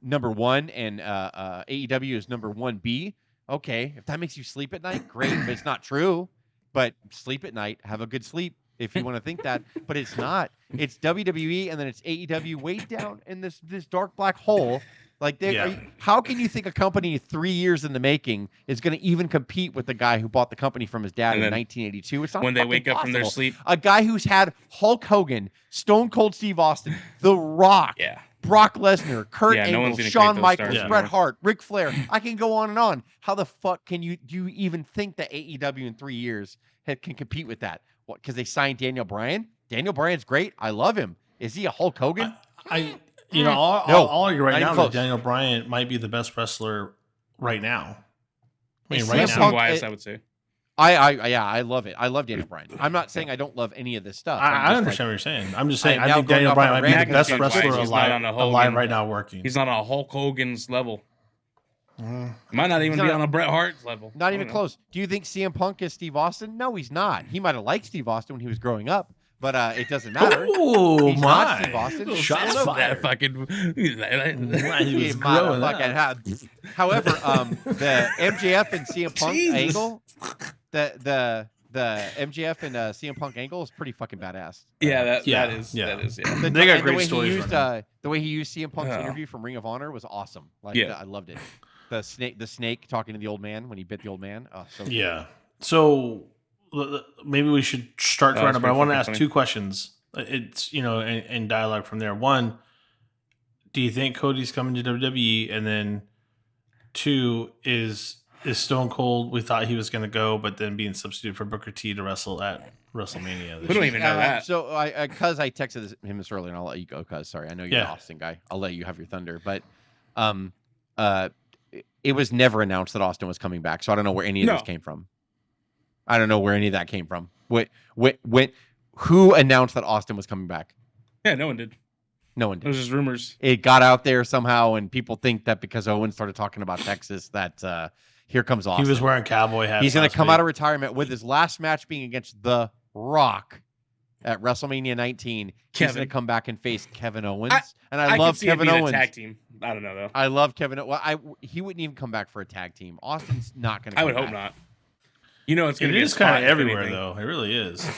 number one and AEW is number 1B. Okay, if that makes you sleep at night, great. But it's not true. But sleep at night, have a good sleep if you want to think that. But it's not. It's WWE and then it's AEW way down in this dark black hole. Like, how can you think a company 3 years in the making is going to even compete with the guy who bought the company from his dad in 1982? It's not when they wake possible. up from their sleep. A guy who's had Hulk Hogan, Stone Cold Steve Austin, The Rock, Brock Lesnar, Kurt Angle, Shawn Michaels, Bret Hart, Ric Flair. I can go on and on. How the fuck do you even think that AEW in 3 years can compete with that? What? Because they signed Daniel Bryan? Daniel Bryan's great. I love him. Is he a Hulk Hogan? I'll argue right now that Daniel Bryan might be the best wrestler right now. I mean, right now, I would say. I love it. I love Daniel Bryan. I'm not saying I don't love any of this stuff. I understand what you're saying. I'm just saying I think Daniel Bryan might be the best wrestler alive right now working. He's not on Hulk Hogan's level. Might not even be on a Bret Hart's level. Not even close. Do you think CM Punk is Steve Austin? No, he's not. He might have liked Steve Austin when he was growing up, but it doesn't matter. Oh, he's not Steve Austin. Shots fired. He was growing up. However, the MJF and CM Punk angle, the MJF and CM Punk angle is pretty fucking badass. That is. They got great stories. The way he used CM Punk's interview from Ring of Honor was awesome. I loved it. The snake talking to the old man when he bit the old man. Oh, so yeah. So maybe we should start right now, but I want to ask two questions. It's, in dialogue from there. One, do you think Cody's coming to WWE? And then two is is Stone Cold. We thought he was going to go, but then being substituted for Booker T to wrestle at WrestleMania. We don't even know that. So I texted him this earlier, and I'll let you go. Cuz sorry, I know you're an Austin guy. I'll let you have your thunder, but it was never announced that Austin was coming back, so I don't know where any of this came from. I don't know where any of that came from. Who announced that Austin was coming back? Yeah, no one did. No one did. It was just rumors. It got out there somehow, and people think that because Owen started talking about Texas, that here comes Austin. He was wearing cowboy hats. He's going to come out of retirement with his last match being against The Rock at WrestleMania 19. He's going to come back and face Kevin Owens. I love Kevin Owens. Tag team. I don't know though. I love Kevin. Well, he wouldn't even come back for a tag team. Austin's not going to. I would hope not. You know, it's going to be. It is kind of everywhere though. It really is.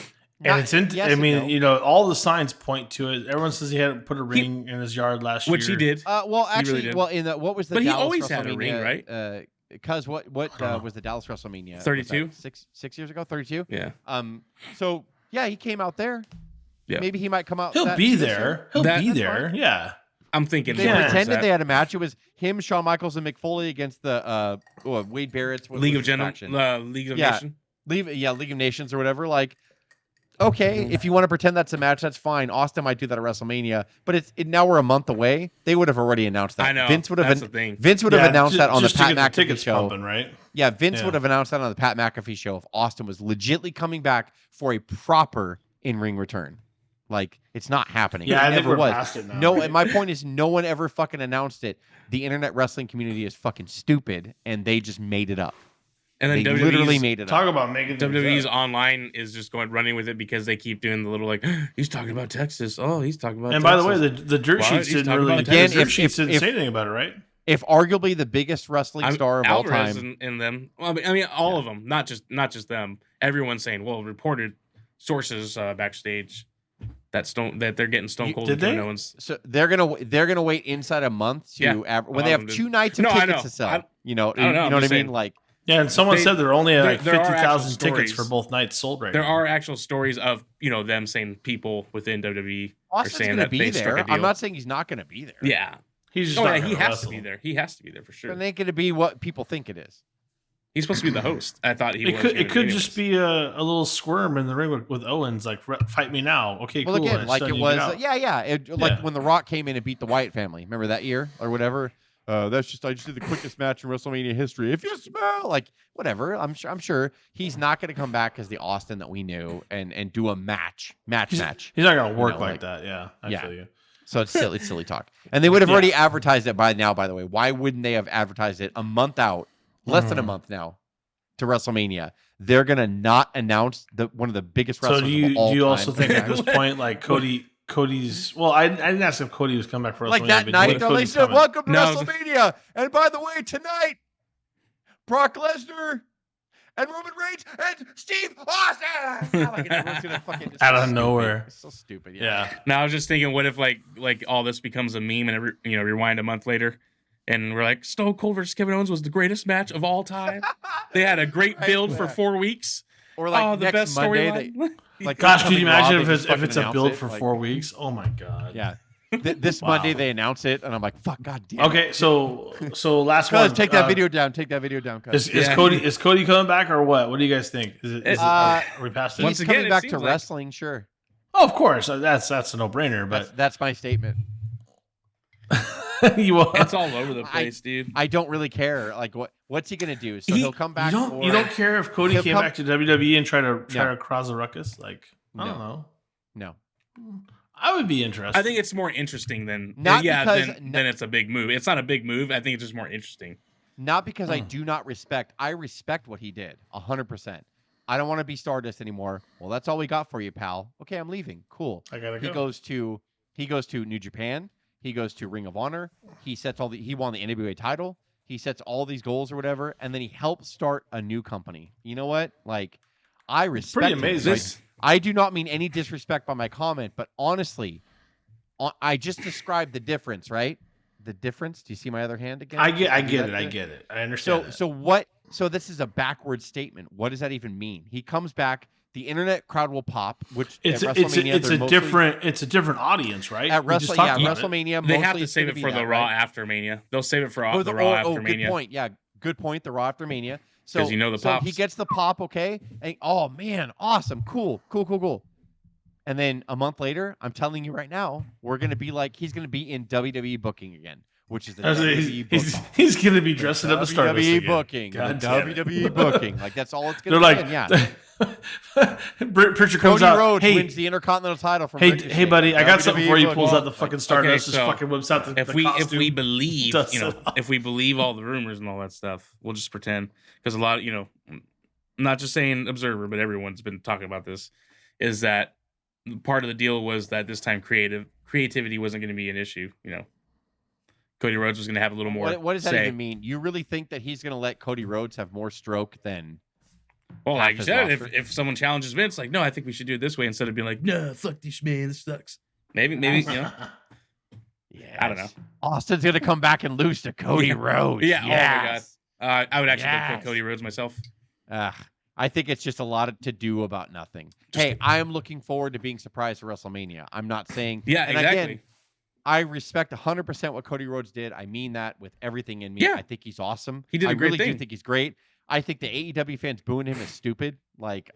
And it's in. Yes I mean, you know, all the signs point to it. Everyone says he had to put a ring in his yard last year, which he did. Well, actually, really well, in the what was the? But Dallas he always WrestleMania, had a ring, right? Because what was the Dallas WrestleMania? 32. 6 years ago. 32. Yeah. So yeah, he came out there. Yeah. Maybe he might come out. He'll be there. He'll be there. Fine. Yeah. I'm thinking they pretended they had a match. It was him, Shawn Michaels, and Mick Foley against the Wade Barrett's League of Gentlemen, League of Nations. League of Nations or whatever. Like, okay, if you want to pretend that's a match, that's fine. Austin might do that at WrestleMania, but now we're a month away. They would have already announced that. I know. Vince would have announced that on the Pat McAfee show. Pumping, right? Yeah, Vince would have announced that on the Pat McAfee show if Austin was legitimately coming back for a proper in-ring return. Like, it's not happening. Yeah, it I think never we're was. past it now. No, and my point is, no one ever fucking announced it. The internet wrestling community is fucking stupid, and they just made it up. And then they literally made it talk up. About making WWE's online is just running with it because they keep doing the little like he's talking about Texas. Oh, he's talking about. And Texas. by the way, the dirt sheets didn't really. Again, didn't say anything about it, right? If arguably the biggest wrestling star of Alvarez all time, in them. Well, I mean, all of them, not just them. Everyone's saying, well, reported sources backstage that they're getting Stone Cold and Kevin Owens. So they're gonna wait inside a month to when they have 2 nights of tickets to sell. You know what I mean? Like. Yeah, and someone said there are only like 50,000 tickets for both nights sold right now. There are actual stories of them saying people within WWE Austin's are saying gonna that be they there. struck a deal. I'm not saying he's not going to be there. Yeah, he's just not he has wrestle. to be there. He has to be there for sure. And it ain't going to be what people think it is. He's supposed to be the host. I thought he was. It could just be a little squirm in the ring with Owens, like fight me now. Okay, well, cool. Again, like it was, like when The Rock came in and beat the Wyatt family. Remember that year or whatever? I just did the quickest match in WrestleMania history. If you smell like whatever, I'm sure he's not going to come back as the Austin that we knew and do a match. He's not going to work like that. Yeah, I feel you. So it's silly talk. And they would have already advertised it by now. By the way, why wouldn't they have advertised it a month out, less than a month now, to WrestleMania? They're going to not announce one of the biggest wrestlers of all time. Do you also think at this point, like Cody's? Well, I didn't ask if Cody was coming back for WrestleMania. Like that night, they said, "Welcome to WrestleMania." And by the way, tonight, Brock Lesnar and Roman Reigns and Steve Austin. Like everyone's gonna fucking out of nowhere. It's so stupid. Yeah. Now I was just thinking, what if like all this becomes a meme and rewind a month later, and we're like, Stone Cold versus Kevin Owens was the greatest match of all time. They had a great build for 4 weeks. Or like the best Monday, storyline. Gosh, can you imagine if it's a build for 4 weeks? Oh my god. Yeah. This Monday they announce it, and I'm like, "Fuck, god damn." Okay, so last one. Take that video down. Take that video down. Is Cody coming back or what? What do you guys think? Are we past it? Once again, coming back to wrestling, sure. Oh, of course, that's a no brainer. But that's my statement. It's all over the place, dude. I don't really care. Like, what's he gonna do? So he'll come back. You don't care if Cody came back to WWE and try to cause a ruckus? Like, I don't know. No. I would be interested. I think it's more interesting than it's a big move. It's not a big move. I think it's just more interesting. Not because I do not respect. I respect what he did 100%. I don't want to be Stardust anymore. Well, that's all we got for you, pal. Okay, I'm leaving. Cool. I gotta go. He goes to New Japan. He goes to Ring of Honor. He won the NWA title. He sets all these goals or whatever, and then he helps start a new company. You know what? Like, I respect. Pretty amazing. I do not mean any disrespect by my comment, but honestly, I just described the difference, right? The difference. Do you see my other hand again? I get it. I understand. So this is a backward statement. What does that even mean? He comes back. The internet crowd will pop, which it's a different audience, right? At WrestleMania, they have to save it for the Raw after Mania. They'll save it for the Raw after Mania. Good point. Yeah, Good point. The Raw after Mania. So 'Cause you know the so he pops. gets the pop, okay? And, oh man, awesome, cool. And then a month later, I'm telling you right now, we're gonna be like he's gonna be in WWE booking again, which is the WWE booking. He's going to be dressing up a Stardust WWE again. booking. God The damn it. WWE booking. Like that's all it's They're gonna be. like, Yeah. Pritchard comes Cody out. Rhodes Hey, wins the Intercontinental title from hey, Ricochet. hey, buddy, I got something for you. He pulls booking. out the fucking Stardust, just so fucking whips out the if we costume. believe, Dusts you know, it off. if we believe all the rumors and all that stuff, we'll just pretend because a lot, you know, I'm not just saying Observer, but everyone's been talking about this. Is that part of the deal was that this time creativity wasn't going to be an issue. You know, Cody Rhodes was going to have a little more. What does that say. even mean? You really think that he's going to let Cody Rhodes have more stroke than? Well, half like you his said, roster? if someone challenges Vince, like, no, I think we should do it this way instead of being like, no, fuck this man, this sucks. Maybe, you know, Yeah, I don't know. Austin's going to come back and lose to Cody Rhodes. Yeah, oh my Yes. God. I would actually go Yes. put Cody Rhodes myself. I think it's just a lot to do about nothing. Hey, I am looking forward to being surprised at WrestleMania. I'm not saying. Yeah, and exactly. Again, I respect 100% what Cody Rhodes did. I mean that with everything in me. Yeah. I think he's awesome. He did a I great really do thing. think he's great. I think the AEW fans booing him is stupid. Like,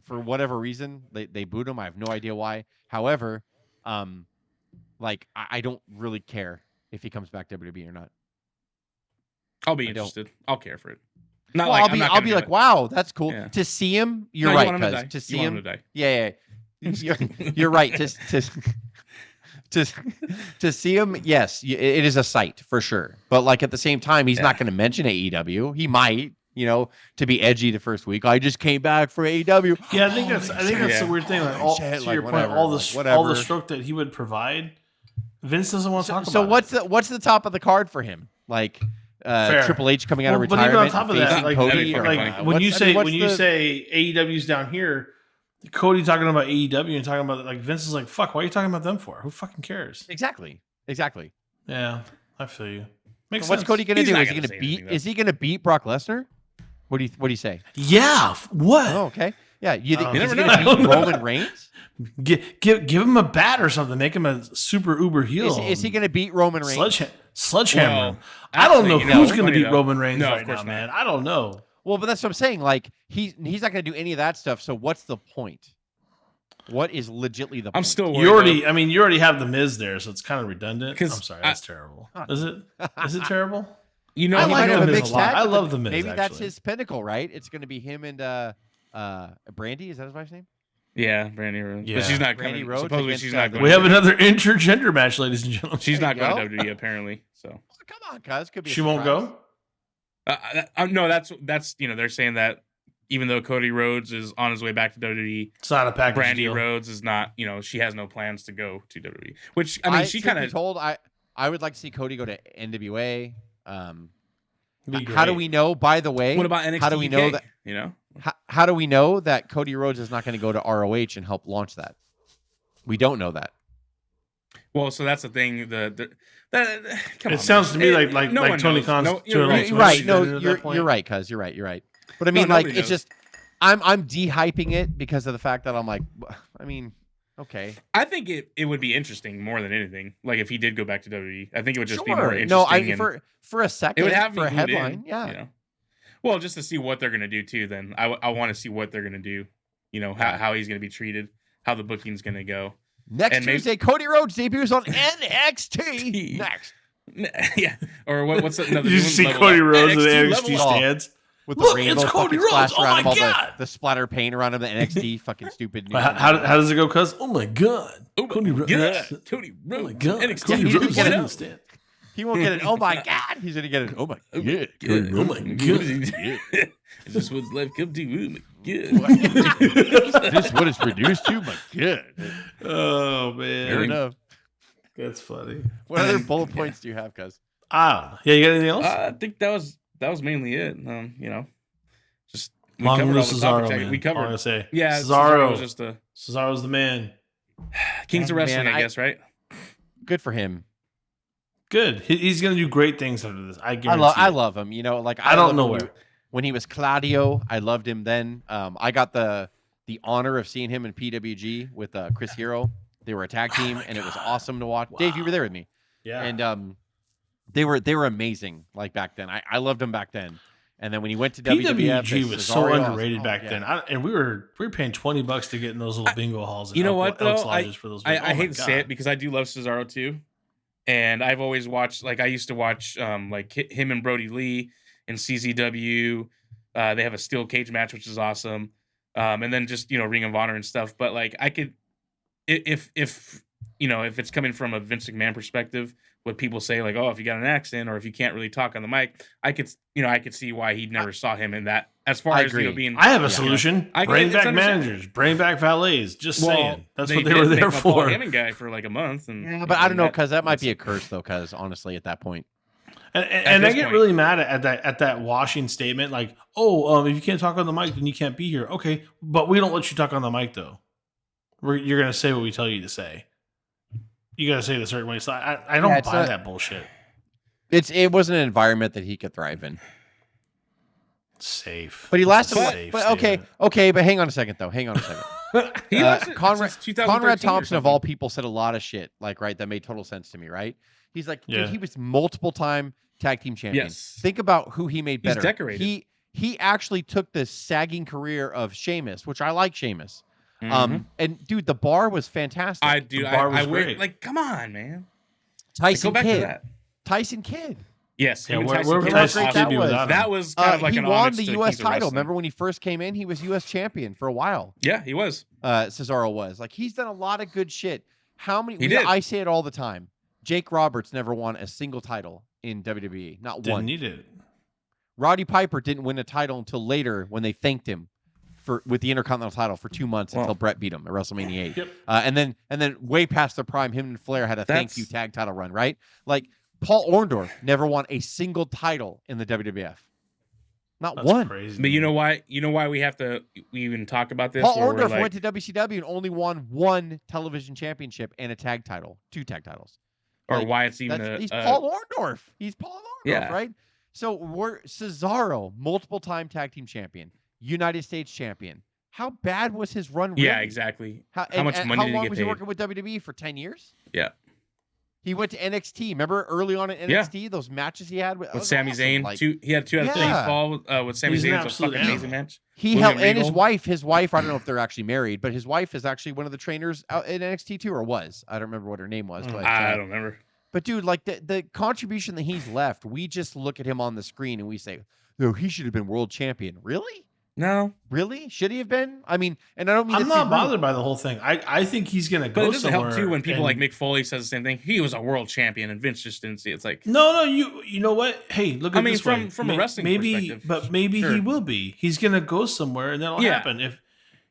for whatever reason, they booed him. I have no idea why. However, like, I don't really care if he comes back to WWE or not. I'll be I don't. interested. I'll care for it. Not Well, like I'm not I'll gonna be do like, it. wow, that's cool. Yeah. To see him, you're No, you right, want him to cuz die. to see You want him, him to die. yeah. You're right. To see him, yes, it is a sight for sure. But like at the same time, he's not going to mention AEW. He might, you know, to be edgy the first week. I just came back for AEW. Yeah, I think that's the weird thing. Like, Holy shit, to like, your point, whatever, all like, the whatever. stroke that he would provide, Vince doesn't want to talk So about. what's the top of the card for him? Like Triple H coming out of But retirement, even on top of facing that, like, Cody, or when you say what's the- say AEW's down here, Cody talking about AEW and talking about like Vince is like, fuck, why are you talking about them for? Who fucking cares? exactly. Yeah, I feel you. Makes What's sense. Cody gonna He's do? not Is he gonna gonna say beat? anything, though. Is he gonna beat Brock Lesnar? What do you say? Yeah. What? Oh, okay. Yeah, you think You he's never gonna know. beat Roman Reigns? Give him a bat or something. Make him a super uber heel. Is he gonna beat Roman Reigns? Sledgehammer. Well, I don't know actually, you know, who's it's going to funny, beat though. Roman Reigns No, of right now, course not. man. I don't know. Well, but that's what I'm saying. Like he's not gonna do any of that stuff. So what's the point? What is legitly the point? I'm still worried. You already have the Miz there, so it's kind of redundant. 'Cause I'm sorry, that's terrible. Huh. Is it? Is it terrible? You know, I He like might the have a Miz big a lot. tag, I but love the Miz. Maybe that's actually. his pinnacle, right? It's gonna be him and Brandy. Is that his wife's name? Yeah, Brandy Rhodes. Yeah. But she's not Brandy coming. Rhodes Supposedly against, she's not the- going. We to have another intergender match, ladies and gentlemen. She's not There going you to WWE apparently. So Oh, come on, guys. Could be. A She won't surprise. go. no, that's you know they're saying that even though Cody Rhodes is on his way back to WWE, It's not a package Brandy deal. Rhodes is not. You know, she has no plans to go to WWE. Which I mean, she truth be kind of. told. I would like to see Cody go to NWA. Be How do great. we know? By the way, What about NXT? How do we know that? You know, How do we know that Cody Rhodes is not going to go to ROH and help launch that? We don't know that. well, so that's the thing. Come on, It sounds to me man. like No one Tony knows. Khan's No, doing you're a right. little Right? twisty No, at that you're point. right, cuz you're right. But I No, mean, like, nobody it's knows. just I'm de-hyping it because of the fact that I'm like, I mean, okay, I think it would be interesting more than anything. Like if he did go back to WWE, I think it would just be more sure. interesting. No, and for a second, it would have me for a glued headline, in, yeah. You know? Well, just to see what they're gonna do too. Then I want to see what they're gonna do. You know how he's gonna be treated, how the booking's gonna go. Next and maybe- Tuesday, Cody Rhodes debuts on NXT. Next. Yeah, or what's another? You new one? see Level Cody Up. Rhodes in the NXT NXT Level Up. stands. With the Look, rainbow it's Cody fucking Rhodes. splash Oh around my him, all God. the splatter paint around him, the NXT fucking stupid. How does it go, cuz? Oh my God. Oh my Cody Rhodes. God, Cody Oh Rhodes. my God. NXT. Cody he's Rhodes gonna in get the stand. He won't get it. Oh my God. He's going to get it. Oh my God. Oh my God. Is this what's life come to? Oh my God. Is this what it's reduced to? My God. Oh, Fair man. enough. That's funny. What other bullet points do you have, cuz? I don't know. Yeah, you got anything else? I think that was mainly it. You know, just we Long covered live all the topics. Cesaro, man. We All I'm covered. gonna say. Yeah, Cesaro. was just a Cesaro's the man. Kings of Man, Wrestling, I guess, right? Good for him. Good. He's gonna do great things after this. I guarantee. I it. love him. You know, like I don't love know when where. when he was Claudio, I loved him then. I got the honor of seeing him in PWG with Chris Hero. They were a tag team, and it was awesome to watch. Wow. Dave, you were there with me. Yeah. And They were amazing like back then. I loved them back then. And then when he went to WWF, PWG was so underrated back then. And we were paying $20 to get in those little bingo halls. You know what though? For those I hate to say it because I do love Cesaro too, and I've always watched. Like I used to watch like him and Brody Lee in CZW. They have a steel cage match, which is awesome. And then just Ring of Honor and stuff. But like I could, if it's coming from a Vince McMahon perspective, what people say like, oh, if you got an accent or if you can't really talk on the mic, I could see why he never saw him in that. As far as being, I have a solution. Bring back managers, bring back valets. Just saying, that's what they were there for. Paul Heyman guy for like a month, and but I don't know because that might be a curse though. Because honestly, at that point. And I get really mad at that washing statement, like, oh, if you can't talk on the mic, then you can't be here. Okay, but we don't let you talk on the mic though. You're gonna say what we tell you to say. You gotta say it a certain way. So I don't buy that bullshit. It wasn't an environment that he could thrive in. Safe, but he lasted. But okay, but hang on a second though. He Conrad Thompson of all people said a lot of shit that made total sense to me. Right? He's like, dude, he was multiple-time tag team champion. Yes. Think about who he made better. He's decorated. He actually took the sagging career of Sheamus, which I like Sheamus. And dude, the bar was fantastic. The bar was great. Like, come on, man. Tyson Kidd. Go back to that. Tyson Kidd. Yes. Yeah, where Tyson Kidd be without him? That was kind of like he an won the U.S. title. Remember when he first came in? He was U.S. champion for a while. Yeah, he was. Cesaro was. Like, he's done a lot of good shit. He did. I say it all the time. Jake Roberts never won a single title in WWE. Not one. Didn't need it. Roddy Piper didn't win a title until later when they thanked him with the Intercontinental title for 2 months until Brett beat him at WrestleMania 8. Yep. And then way past their prime, him and Flair had a thank you tag title run, right? Like Paul Orndorff never won a single title in the WWF. That's one. Crazy. But you know why we even talk about this? Paul Orndorff went to WCW and only won one television championship and a tag title, 2 tag titles. Or why it's even he's Paul Orndorff. He's Paul Orndorff, right? So we're Cesaro, multiple-time tag team champion, United States champion. How bad was his run? Really? Yeah, exactly. How much money did he get paid? How long was he working with WWE for? 10 years? Yeah. He went to NXT. Remember early on in NXT, those matches he had with Sami Zayn. He had 2 out of 3 fall with Sami Zayn. It was a fucking amazing match. He held, and his wife, I don't know if they're actually married, but his wife is actually one of the trainers out in NXT too, or was. I don't remember what her name was. But I don't remember. But dude, like the contribution that he's left, we just look at him on the screen and we say, no, he should have been world champion. Really? No. Really? Should he have been? I mean, and I don't mean I'm not bothered by the whole thing. I think he's gonna go somewhere. But it doesn't help too when people like Mick Foley says the same thing. He was a world champion and Vince just didn't see it. It's like no, you know what? Hey, look at this way. From a wrestling perspective. But maybe he will be. He's gonna go somewhere and that'll happen. If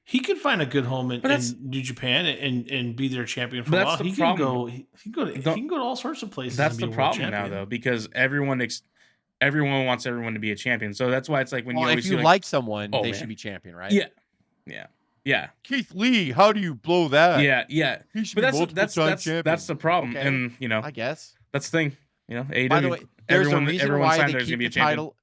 he could find a good home in New Japan and be their champion for a while, he can go to all sorts of places. That's the problem now, though, because everyone wants everyone to be a champion. So that's why it's like when you always if you like someone, they should be champion, right? Yeah. Keith Lee, how do you blow that? Yeah. He should be that's the problem, okay. and I guess that's the thing. AEW, by the way, there's a reason why they keep the title.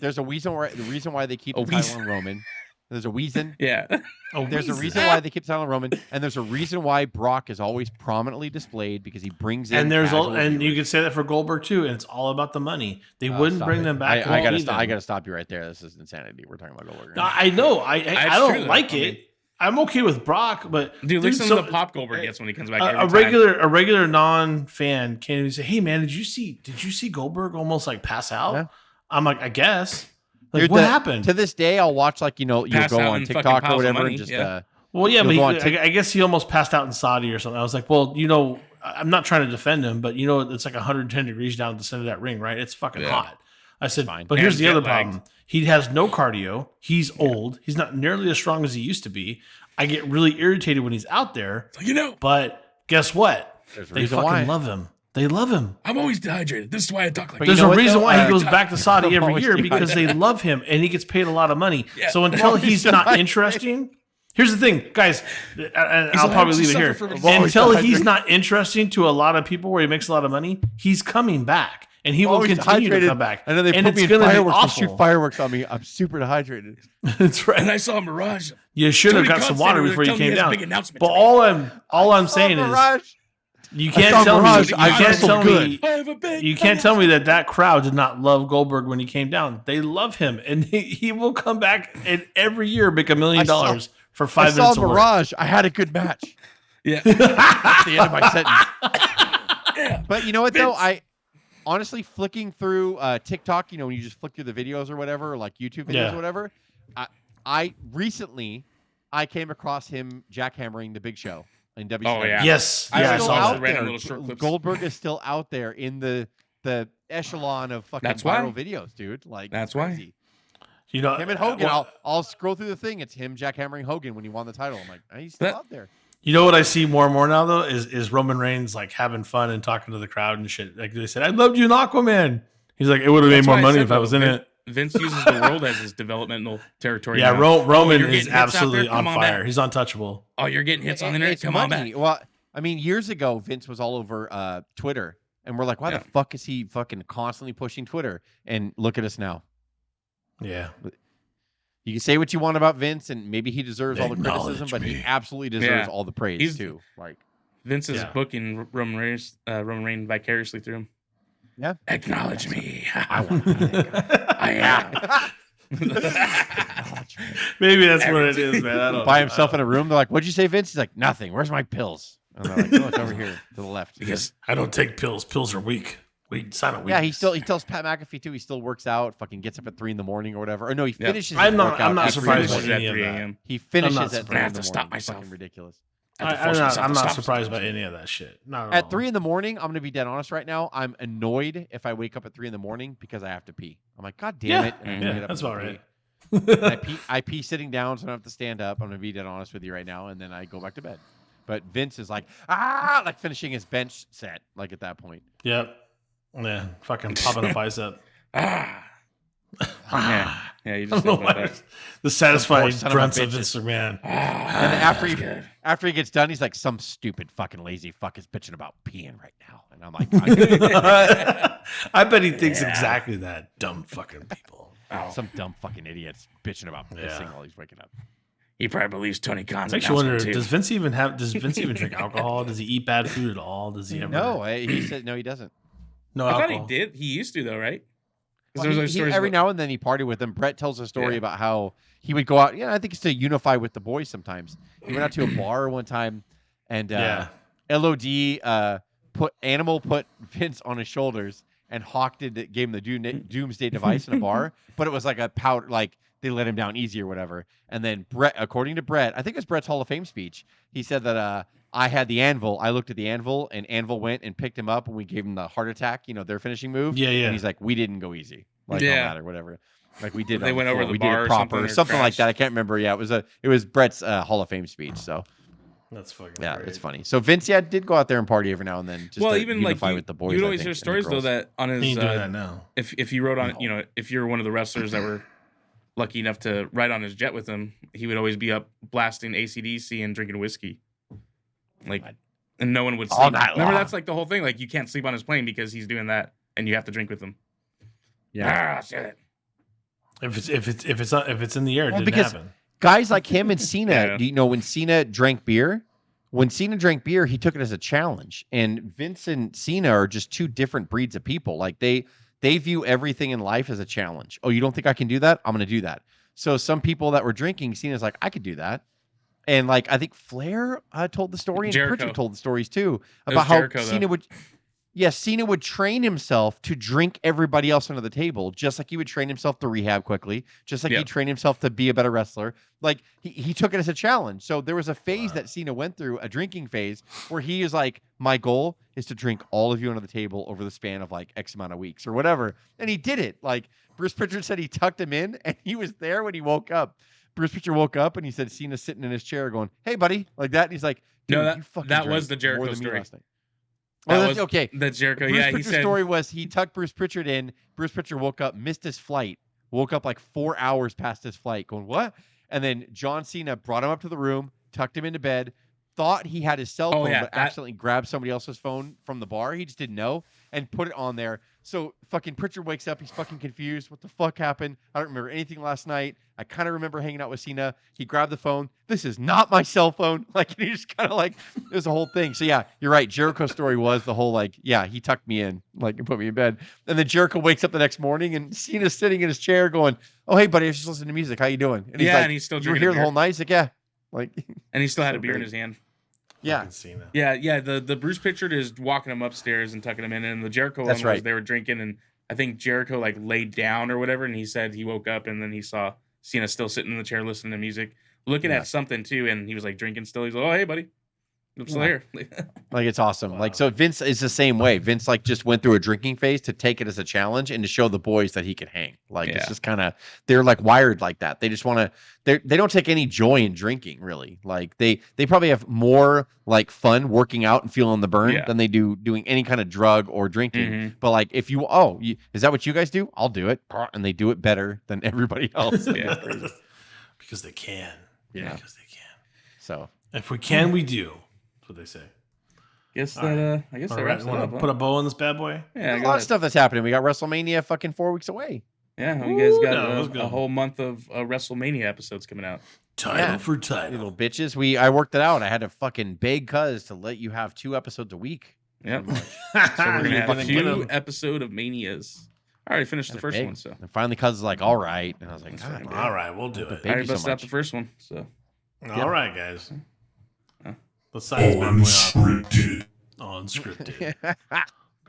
There's a reason why they keep the title on Roman. There's a reason. Yeah. There's a reason why they keep telling Roman, and there's a reason why Brock is always prominently displayed because he brings in. And you could say that for Goldberg too, and it's all about the money. They wouldn't bring them back. I gotta stop you right there. This is insanity. We're talking about Goldberg. I know. I don't like it. I'm okay with Brock, but dude, listen to the pop Goldberg gets when he comes back. A regular non-fan can't even say, "Hey man, did you see Goldberg almost like pass out?" Yeah. I'm like, I guess. Like, what happened? To this day, I'll watch you'll go on TikTok or whatever and just well, yeah, but I guess he almost passed out in Saudi or something. I was like, well, I'm not trying to defend him, but it's like 110 degrees down at the center of that ring, right? It's fucking hot. I said, but here's the other problem. He has no cardio. He's old. He's not nearly as strong as he used to be. I get really irritated when he's out there. But guess what? They fucking love him. They love him. I'm always dehydrated. This is why I talk like that. There's a reason why he goes back to Saudi every year because they love him and he gets paid a lot of money. Yeah. So until he's not interesting, here's the thing, guys, and I'll probably leave it here. Until he's not interesting to a lot of people where he makes a lot of money, he's coming back. And he will continue to come back. And then they put me in fireworks and shoot fireworks on me. I'm super dehydrated. That's right. And I saw a Mirage. You should have got some water before you came down. But all I'm saying is You can't tell Mirage, me. I wrestled good. You can't tell me that crowd did not love Goldberg when he came down. They love him, and he will come back and every year make $1 million for 5 minutes. I saw Mirage. I had a good match. Yeah, that's the end of my sentence. But you know what though? I honestly flicking through TikTok. You know, when you just flick through the videos or whatever, or like YouTube videos or whatever. I recently came across him jackhammering the Big Show in WCW. Oh yeah, yes, I still saw out random there. little short clips. Goldberg is still out there in the echelon of fucking viral videos, dude. Like that's crazy. You know, him and Hogan. I'll scroll through the thing. It's him jackhammering Hogan when he won the title. I'm like, he's still out there. You know what I see more and more now though is Roman Reigns like having fun and talking to the crowd and shit. Like they said, I loved you in Aquaman. He's like, it would have made more money if I was in it. Vince uses the world as his developmental territory. Yeah, Roman is absolutely on fire. He's untouchable. Oh, you're getting hits on the internet? Come on back. Well, I mean, years ago, Vince was all over Twitter, and we're like, why the fuck is he fucking constantly pushing Twitter? And look at us now. Yeah. You can say what you want about Vince, and maybe he deserves all the criticism, but he absolutely deserves all the praise too. Like Vince is booking Roman Reigns vicariously through him. Yeah. Acknowledge me. I am. Maybe that's what it is, man. I don't By himself in a room. They're like, what'd you say, Vince? He's like, nothing. Where's my pills? And they're like, oh, it's over here to the left. Because I don't take pills. Pills are weak. Sign of weakness. Yeah, he tells Pat McAfee too. He still works out. Fucking gets up at 3 a.m. or whatever. Or no, he finishes. I'm not surprised by at any of 3 that. a.m. He finishes at 3 I a.m. have to stop myself. Fucking ridiculous. I'm not surprised by any of that shit. Not at 3 a.m, I'm gonna be dead honest right now. I'm annoyed if I wake up at 3 a.m. because I have to pee. I'm like, God damn it! Yeah, that's about right. I pee sitting down, so I don't have to stand up. I'm gonna be dead honest with you right now, and then I go back to bed. But Vince is like, like finishing his bench set, like at that point. Yep. Yeah, fucking popping a bicep. Yeah, you just know about that. The satisfying grunts of Vince McMahon. And after he gets done, he's like, some stupid fucking lazy fuck is bitching about peeing right now. And I'm like, I bet he thinks exactly that. Dumb fucking people. Some dumb fucking idiots bitching about pissing while he's waking up. He probably believes Tony Khan's. Makes you wonder, does Vince even drink alcohol? Does he eat bad food at all? Does he ever? No, he said no, he doesn't. No, I alcohol. thought he did. He used to though, right? Well, every now and then he partied with them. Brett tells a story about how he would go out. Yeah, I think it's to unify with the boys sometimes. He went out to a bar one time, and LOD put Vince on his shoulders, and Hawk gave him the doomsday device in a bar, but it was like a powder, like they let him down easy or whatever. And then Brett, according to Brett, I think it was Brett's Hall of Fame speech, he said that I had the anvil. I looked at the anvil, and Anvil went and picked him up, and we gave him the heart attack, their finishing move. Yeah. And he's like, we didn't go easy, like on that or whatever. Like we did. They went over the bar did it proper, or something like that. I can't remember. Yeah, it was Brett's Hall of Fame speech. So that's fucking great. It's funny. So Vince, did go out there and party every now and then. Just to even unify like with the boys. You'd always hear stories though that on his. He ain't doing that now. If you rode on, if you're one of the wrestlers that were lucky enough to ride on his jet with him, he would always be up blasting AC/DC and drinking whiskey, and no one would sleep. All night long. Remember, that's like the whole thing. Like you can't sleep on his plane because he's doing that, and you have to drink with him. Yeah. Shit. If it's in the air, it didn't happen. Guys like him and Cena, when Cena drank beer, he took it as a challenge. And Vince and Cena are just two different breeds of people. Like they view everything in life as a challenge. Oh, you don't think I can do that? I'm going to do that. So some people that were drinking, Cena's like, I could do that. And like I think Flair told the story, and Pritchard told the stories too about how Cena would train himself to drink everybody else under the table, just like he would train himself to rehab quickly, just like he trained himself to be a better wrestler. Like he took it as a challenge. So there was a phase that Cena went through, a drinking phase, where he is like, my goal is to drink all of you under the table over the span of like X amount of weeks or whatever. And he did it. Like Bruce Pritchard said he tucked him in, and he was there when he woke up. Bruce Pritchard woke up and he said Cena's sitting in his chair going, hey buddy, like that. And he's like, no, that was the Jericho story. That's okay. That's Jericho. Bruce he Pritchard's said story was he tucked Bruce Pritchard in. Bruce Pritchard woke up, missed his flight, woke up like 4 hours past his flight, going, what? And then John Cena brought him up to the room, tucked him into bed, thought he had his cell phone, yeah, but accidentally grabbed somebody else's phone from the bar. He just didn't know and put it on there. So fucking Pritchard wakes up. He's fucking confused. What the fuck happened? I don't remember anything last night. I kind of remember hanging out with Cena. He grabbed the phone. This is not my cell phone. Like, he just kind of like, it was a whole thing. So yeah, you're right. Jericho's story was the whole like, yeah, he tucked me in, like, and put me in bed. And then Jericho wakes up the next morning and Cena's sitting in his chair going, "Oh, hey buddy, I was just listening to music. How you doing?" And he's like, and he's still "You were drinking here a the beer." whole night." He's like, "Yeah." Like, And he still had so a beer in great. his hand. Yeah. Fucking Cena. Yeah. The Bruce Pritchard is walking him upstairs and tucking him in, and the Jericho That's one right. was they were drinking, and I think Jericho like laid down or whatever, and he said he woke up and then he saw Cena still sitting in the chair listening to music, looking Yeah. at something too, and he was like drinking still. He's like, "Oh, hey, buddy, I'm still here." Like, it's awesome. Wow. Like, so Vince is the same way. Vince like just went through a drinking phase to take it as a challenge and to show the boys that he could hang. Like, it's Yeah. just kind of, they're like wired like that. They just want to, they don't take any joy in drinking, really. Like, they probably have more like fun working out and feeling the burn Yeah. than they do doing any kind of drug or drinking. Mhm. But like, if you, is that what you guys do? I'll do it. And they do it better than everybody else. Yeah. Because they can. Yeah. Because they can. So If we can, we do. That's what they say. Guess All that I guess All that right, wraps it want up. to Huh? put a bow on this bad boy? Yeah, a go lot ahead. of stuff that's happening. We got WrestleMania fucking 4 weeks away. Yeah, you guys Ooh, got no, let's go. a whole month of WrestleMania episodes coming out. Title for title. Little bitches. I worked it out. I had to fucking beg cuz to let you have 2 episodes a week. Yep. Pretty So we're gonna You're have get 2 'em. episode of Manias. I already finished the Had to first beg. one, so And finally cuz is like, "All right." And I was like, That's "God, fine. damn. All right, we'll do But it. big- I already you so busted out much. the first one. So All right, guys. Oh. Let's sign this bad boy off. Unscripted. Unscripted.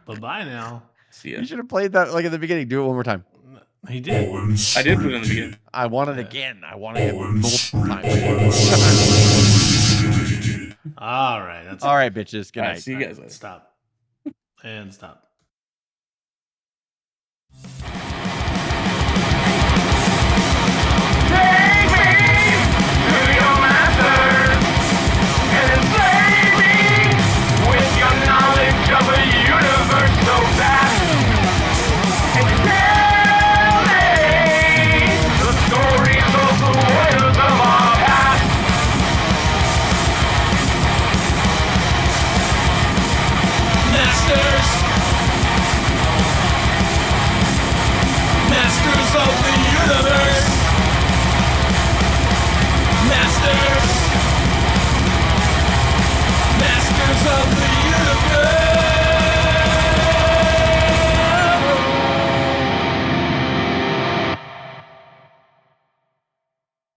Bye-bye now. see ya. You should have played that like at the beginning. Do it one more time. He did. I did put it in the beginning. I want it again. I want it multiple times. Unscripted. All right. That's All right, bitches. Good All right, night. see you guys later. Stop. And stop.